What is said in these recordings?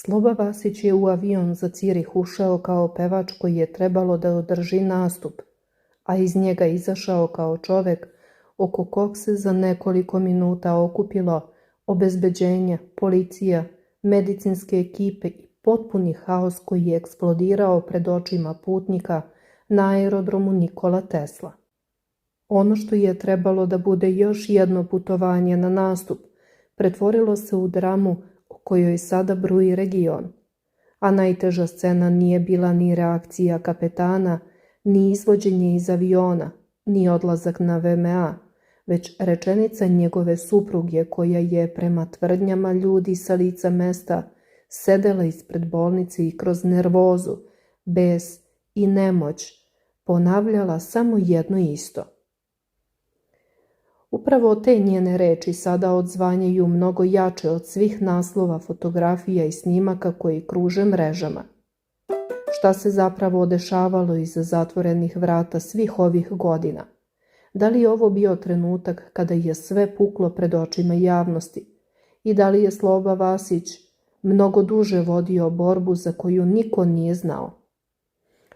Sloba Vasić je u avion za Cirih ušao kao pevač koji je trebalo da održi nastup, a iz njega izašao kao čovek oko kog se za nekoliko minuta okupilo obezbeđenje, policija, medicinske ekipe i potpuni haos koji je eksplodirao pred očima putnika na aerodromu Nikola Tesla. Ono što je trebalo da bude još jedno putovanje na nastup pretvorilo se u dramu o kojoj sada bruji region, a najteža scena nije bila ni reakcija kapetana, ni izvođenje iz aviona, ni odlazak na VMA, već rečenica njegove supruge koja je prema tvrdnjama ljudi sa lica mesta sedela ispred bolnice i kroz nervozu, bes i nemoć ponavljala samo jedno isto. Upravo te njene reči sada odzvanjaju mnogo jače od svih naslova, fotografija i snimaka koji kruže mrežama. Šta se zapravo dešavalo iza zatvorenih vrata svih ovih godina? Da li je ovo bio trenutak kada je sve puklo pred očima javnosti? I da li je Sloba Vasić mnogo duže vodio borbu za koju niko nije znao?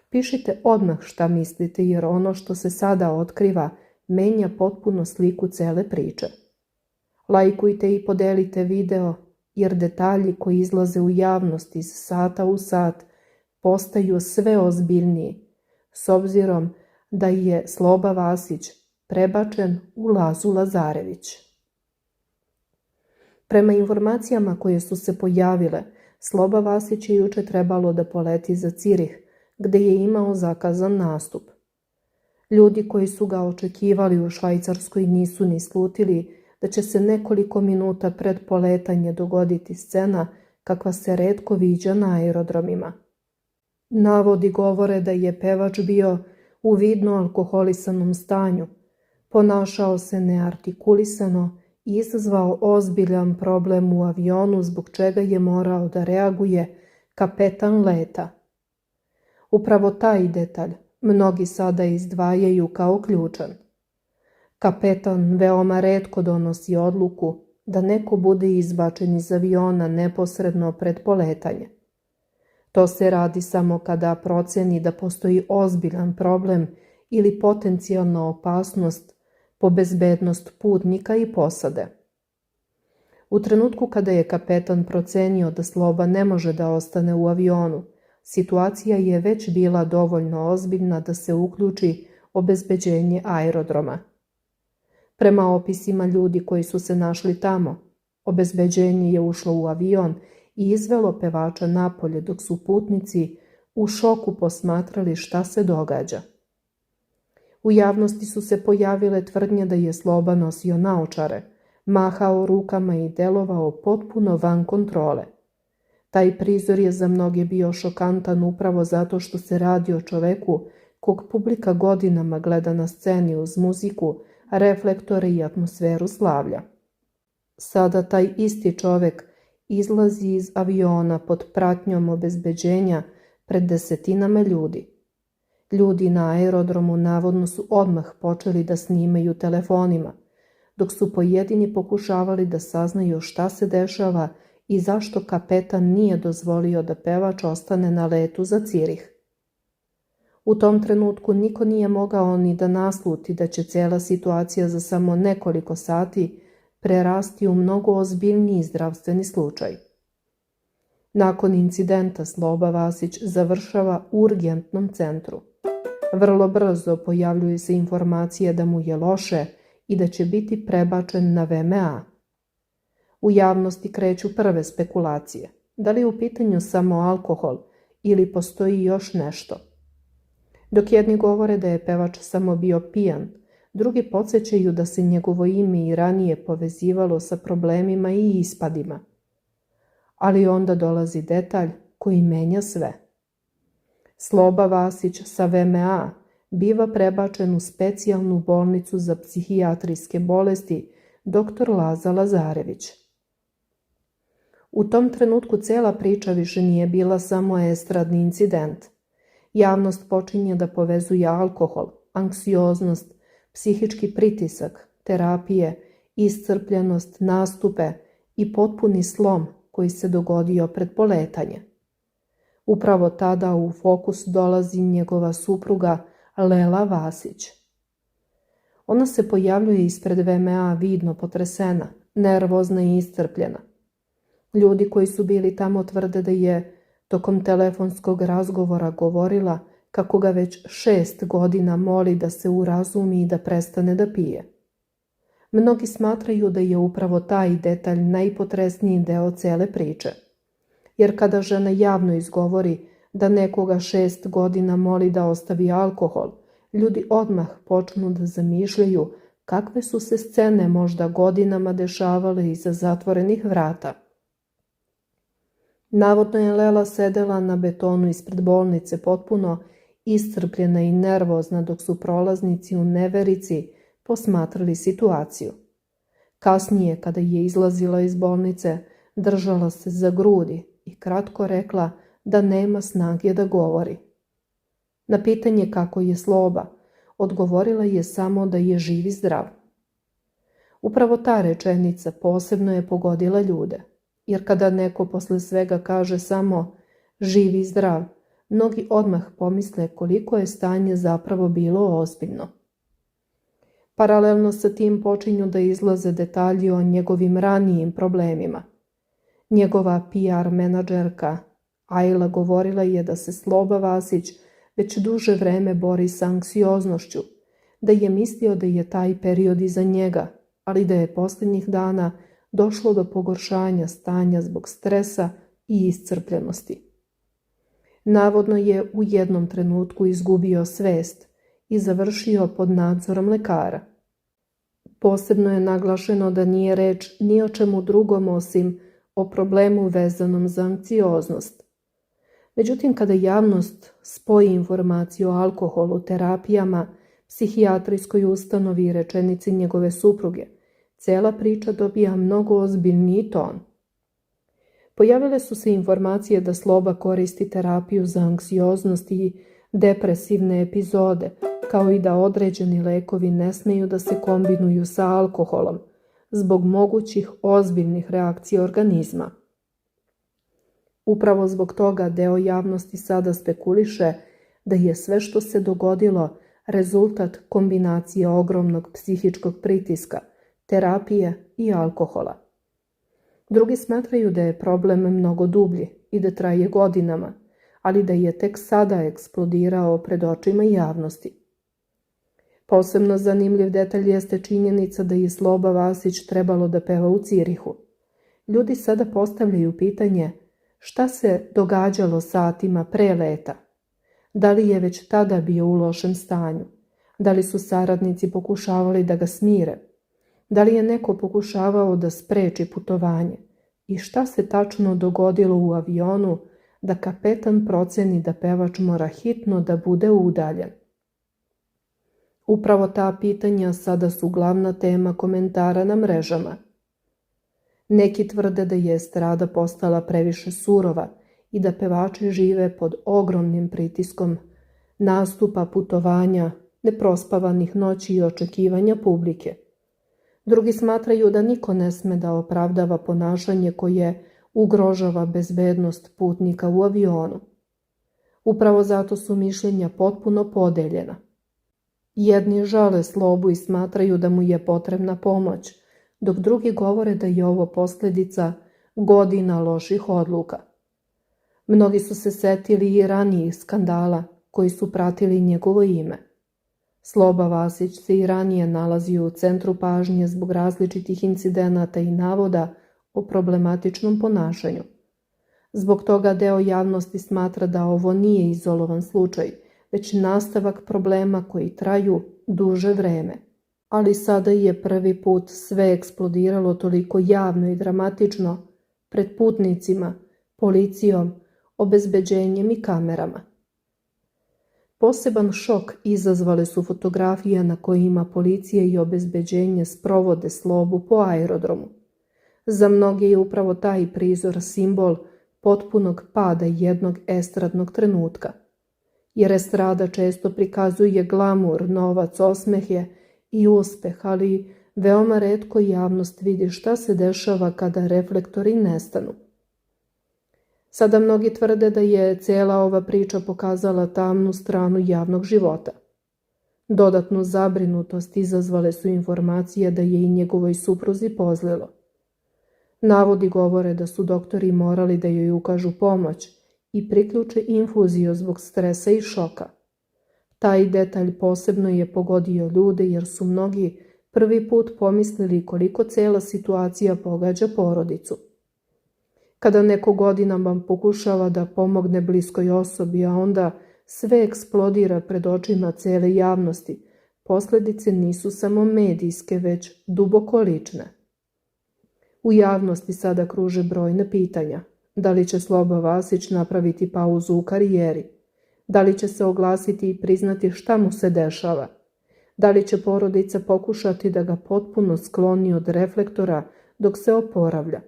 Pišite odmah šta mislite, jer ono što se sada otkriva menja potpuno sliku cele priče. Lajkujte i podelite video, jer detalji koji izlaze u javnost iz sata u sat postaju sve ozbiljniji, s obzirom da je Sloba Vasić prebačen u Lazu Lazarević. Prema informacijama koje su se pojavile, Sloba Vasić je juče trebalo da poleti za Cirih, gde je imao zakazan nastup. Ljudi koji su ga očekivali u Švajcarskoj nisu ni slutili da će se nekoliko minuta pred poletanje dogoditi scena kakva se retko viđa na aerodromima. Navodi govore da je pevač bio u vidno alkoholisanom stanju, ponašao se neartikulisano i izazvao ozbiljan problem u avionu zbog čega je morao da reaguje kapetan leta. Upravo taj detalj mnogi sada izdvajaju kao ključan. Kapetan veoma retko donosi odluku da neko bude izbačen iz aviona neposredno pred poletanje. To se radi samo kada proceni da postoji ozbiljan problem ili potencijalna opasnost po bezbednost putnika i posade. U trenutku kada je kapetan procenio da Sloba ne može da ostane u avionu, situacija je već bila dovoljno ozbiljna da se uključi obezbeđenje aerodroma. Prema opisima ljudi koji su se našli tamo, obezbeđenje je ušlo u avion i izvelo pevača napolje dok su putnici u šoku posmatrali šta se događa. U javnosti su se pojavile tvrdnje da je Sloba nosio naočare, mahao rukama i delovao potpuno van kontrole. Taj prizor je za mnoge bio šokantan upravo zato što se radi o čoveku kog publika godinama gleda na sceni uz muziku, reflektore i atmosferu slavlja. Sada taj isti čovek izlazi iz aviona pod pratnjom obezbeđenja pred desetinama ljudi. Ljudi na aerodromu navodno su odmah počeli da snimaju telefonima, dok su pojedini pokušavali da saznaju šta se dešava i zašto kapetan nije dozvolio da pevač ostane na letu za Cirih. U tom trenutku niko nije mogao ni da nasluti da će cela situacija za samo nekoliko sati prerasti u mnogo ozbiljniji zdravstveni slučaj. Nakon incidenta Sloba Vasić završava u urgentnom centru. Vrlo brzo pojavljuju se informacije da mu je loše i da će biti prebačen na VMA. U javnosti kreću prve spekulacije. Da li je u pitanju samo alkohol ili postoji još nešto? Dok jedni govore da je pevač samo bio pijan, drugi podsjećaju da se njegovo ime i ranije povezivalo sa problemima i ispadima. Ali onda dolazi detalj koji menja sve. Sloba Vasić sa VMA biva prebačen u specijalnu bolnicu za psihijatrijske bolesti dr. Laza Lazarević. U tom trenutku cela priča više nije bila samo estradni incident. Javnost počinje da povezuje alkohol, anksioznost, psihički pritisak, terapije, iscrpljenost, nastupe i potpuni slom koji se dogodio pred poletanje. Upravo tada u fokus dolazi njegova supruga Lela Vasić. Ona se pojavljuje ispred VMA vidno potresena, nervozna i iscrpljena. Ljudi koji su bili tamo tvrde da je tokom telefonskog razgovora govorila kako ga već 6 godina moli da se urazumi i da prestane da pije. Mnogi smatraju da je upravo taj detalj najpotresniji deo cele priče. Jer kada žena javno izgovori da nekoga 6 godina moli da ostavi alkohol, ljudi odmah počnu da zamišljaju kakve su se scene možda godinama dešavale iza zatvorenih vrata. Navodno je Lela sedela na betonu ispred bolnice potpuno iscrpljena i nervozna dok su prolaznici u neverici posmatrali situaciju. Kasnije, kada je izlazila iz bolnice, držala se za grudi i kratko rekla da nema snage da govori. Na pitanje kako je Sloba, odgovorila je samo da je živ i zdrav. Upravo ta rečenica posebno je pogodila ljude, jer kada neko posle svega kaže samo živ i zdrav, mnogi odmah pomisle koliko je stanje zapravo bilo ozbiljno. Paralelno sa tim počinju da izlaze detalji o njegovim ranijim problemima. Njegova PR menadžerka Ajla govorila je da se Sloba Vasić već duže vreme bori sa anksioznošću, da je mislio da je taj period iza njega, ali da je posljednjih dana došlo do pogoršanja stanja zbog stresa i iscrpljenosti. Navodno je u jednom trenutku izgubio svest i završio pod nadzorom lekara. Posebno je naglašeno da nije reč ni o čemu drugom osim o problemu vezanom za anksioznost. Međutim, kada javnost spoji informaciju o alkoholu, terapijama, psihijatrijskoj ustanovi i rečenici njegove supruge, cela priča dobija mnogo ozbiljniji ton. Pojavile su se informacije da Sloba koristi terapiju za anksioznost i depresivne epizode, kao i da određeni lekovi ne smeju da se kombinuju sa alkoholom, zbog mogućih ozbiljnih reakcija organizma. Upravo zbog toga deo javnosti sada spekuliše da je sve što se dogodilo rezultat kombinacije ogromnog psihičkog pritiska, terapije i alkohola. Drugi smatraju da je problem mnogo dublji i da traje godinama, ali da je tek sada eksplodirao pred očima javnosti. Posebno zanimljiv detalj jeste činjenica da je Sloba Vasić trebalo da peva u Cirihu. Ljudi sada postavljaju pitanje šta se događalo satima pre leta. Da li je već tada bio u lošem stanju? Da li su saradnici pokušavali da ga smire? Da li je neko pokušavao da spreči putovanje? I šta se tačno dogodilo u avionu da kapetan proceni da pevač mora hitno da bude udaljen? Upravo ta pitanja sada su glavna tema komentara na mrežama. Neki tvrde da je estrada postala previše surova i da pevači žive pod ogromnim pritiskom nastupa, putovanja, neprospavanih noći i očekivanja publike. Drugi smatraju da niko ne sme da opravdava ponašanje koje ugrožava bezbednost putnika u avionu. Upravo zato su mišljenja potpuno podeljena. Jedni žale Slobu i smatraju da mu je potrebna pomoć, dok drugi govore da je ovo posljedica godina loših odluka. Mnogi su se setili i ranijih skandala koji su pratili njegovo ime. Sloba Vasić se i ranije nalazio u centru pažnje zbog različitih incidenata i navoda o problematičnom ponašanju. Zbog toga deo javnosti smatra da ovo nije izolovan slučaj, već nastavak problema koji traju duže vreme. Ali sada je prvi put sve eksplodiralo toliko javno i dramatično pred putnicima, policijom, obezbeđenjem i kamerama. Poseban šok izazvale su fotografije na kojima policija i obezbeđenje sprovode Slobu po aerodromu. Za mnoge je upravo taj prizor simbol potpunog pada jednog estradnog trenutka. Jer estrada često prikazuje glamur, novac, osmehe i uspeh, ali veoma retko javnost vidi šta se dešava kada reflektori nestanu. Sada mnogi tvrde da je cijela ova priča pokazala tamnu stranu javnog života. Dodatnu zabrinutost izazvale su informacije da je i njegovoj supruzi pozlilo. Navodi govore da su doktori morali da joj ukažu pomoć i priključe infuziju zbog stresa i šoka. Taj detalj posebno je pogodio ljude jer su mnogi prvi put pomislili koliko cijela situacija pogađa porodicu. Kada neko godinama pokušava da pomogne bliskoj osobi, a onda sve eksplodira pred očima cijele javnosti, posljedice nisu samo medijske, već duboko lične. U javnosti sada kruže brojne pitanja. Da li će Sloba Vasić napraviti pauzu u karijeri? Da li će se oglasiti i priznati šta mu se dešava? Da li će porodica pokušati da ga potpuno skloni od reflektora dok se oporavlja?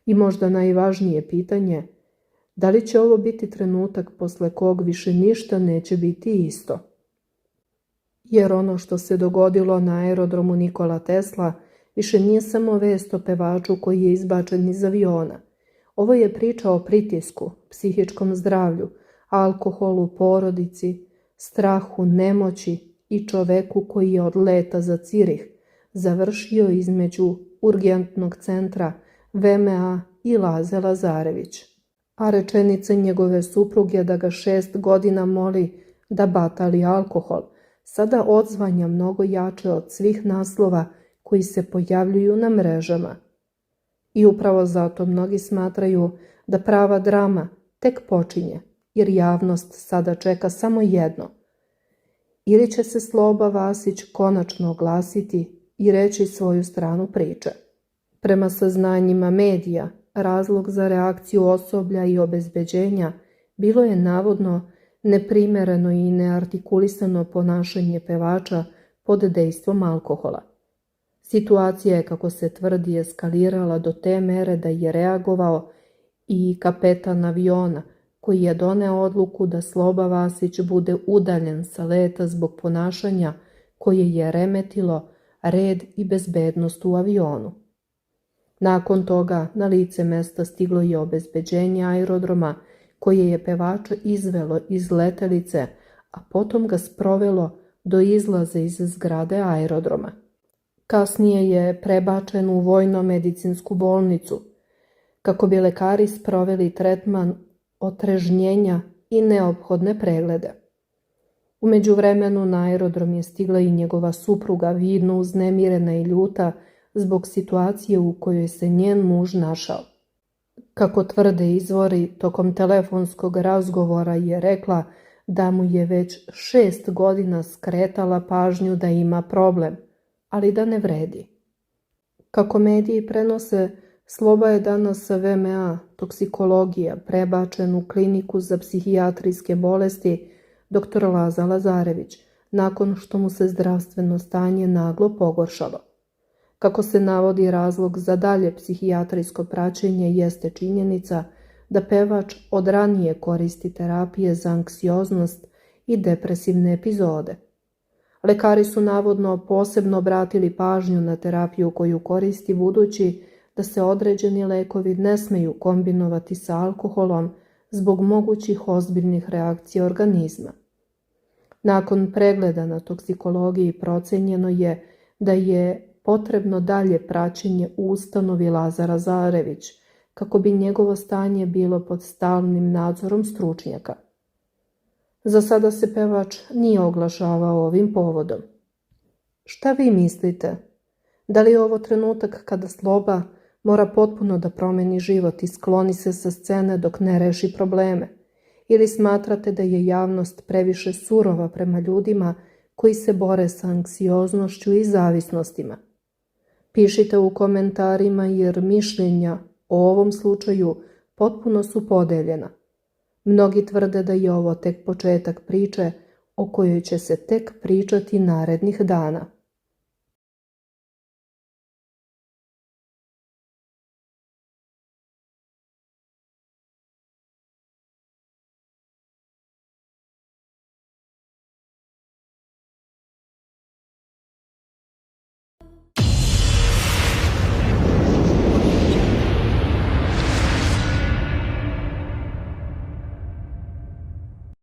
I možda najvažnije pitanje, da li će ovo biti trenutak posle kog više ništa neće biti isto? Jer ono što se dogodilo na aerodromu Nikola Tesla više nije samo vest o pevaču koji je izbačen iz aviona. Ovo je priča o pritisku, psihičkom zdravlju, alkoholu, porodici, strahu, nemoći i čoveku koji je od leta za Cirih završio između urgentnog centra VMA i Laze Lazarević. A rečenica njegove supruge da ga 6 godina moli da batali alkohol sada odzvanja mnogo jače od svih naslova koji se pojavljuju na mrežama. I upravo zato mnogi smatraju da prava drama tek počinje, jer javnost sada čeka samo jedno. Ili će se Sloba Vasić konačno oglasiti i reći svoju stranu priče. Prema saznanjima medija, razlog za reakciju osoblja i obezbeđenja bilo je navodno neprimereno i neartikulisano ponašanje pevača pod dejstvom alkohola. Situacija je, kako se tvrdi, eskalirala do te mere da je reagovao i kapetan aviona, koji je doneo odluku da Sloba Vasić bude udaljen sa leta zbog ponašanja koje je remetilo red i bezbednost u avionu. Nakon toga na lice mesta stiglo je obezbeđenje aerodroma koje je pevača izvelo iz letelice, a potom ga sprovelo do izlaza iz zgrade aerodroma. Kasnije je prebačen u vojno-medicinsku bolnicu, kako bi lekari sproveli tretman otrežnjenja i neophodne preglede. U međuvremenu na aerodrom je stigla i njegova supruga, vidno uznemirena i ljuta zbog situacije u kojoj se njen muž našao. Kako tvrde izvori, tokom telefonskog razgovora je rekla da mu je već 6 godina skretala pažnju da ima problem, ali da ne vredi. Kako mediji prenose, Sloba je danas sa VMA, toksikologija, prebačen u kliniku za psihijatrijske bolesti dr. Laza Lazarević, nakon što mu se zdravstveno stanje naglo pogoršalo. Kako se navodi, razlog za dalje psihijatrijsko praćenje jeste činjenica da pevač od ranije koristi terapije za anksioznost i depresivne epizode. Lekari su navodno posebno obratili pažnju na terapiju koju koristi, budući da se određeni lekovi ne smeju kombinovati sa alkoholom zbog mogućih ozbiljnih reakcija organizma. Nakon pregleda na toksikologiji procenjeno je da je potrebno dalje praćenje u ustanovi Laza Lazarević, kako bi njegovo stanje bilo pod stalnim nadzorom stručnjaka. Za sada se pevač nije oglašavao ovim povodom. Šta vi mislite? Da li je ovo trenutak kada Sloba mora potpuno da promeni život i skloni se sa scene dok ne reši probleme? Ili smatrate da je javnost previše surova prema ljudima koji se bore sa anksioznošću i zavisnostima? Pišite u komentarima, jer mišljenja o ovom slučaju potpuno su podeljena. Mnogi tvrde da je ovo tek početak priče o kojoj će se tek pričati narednih dana.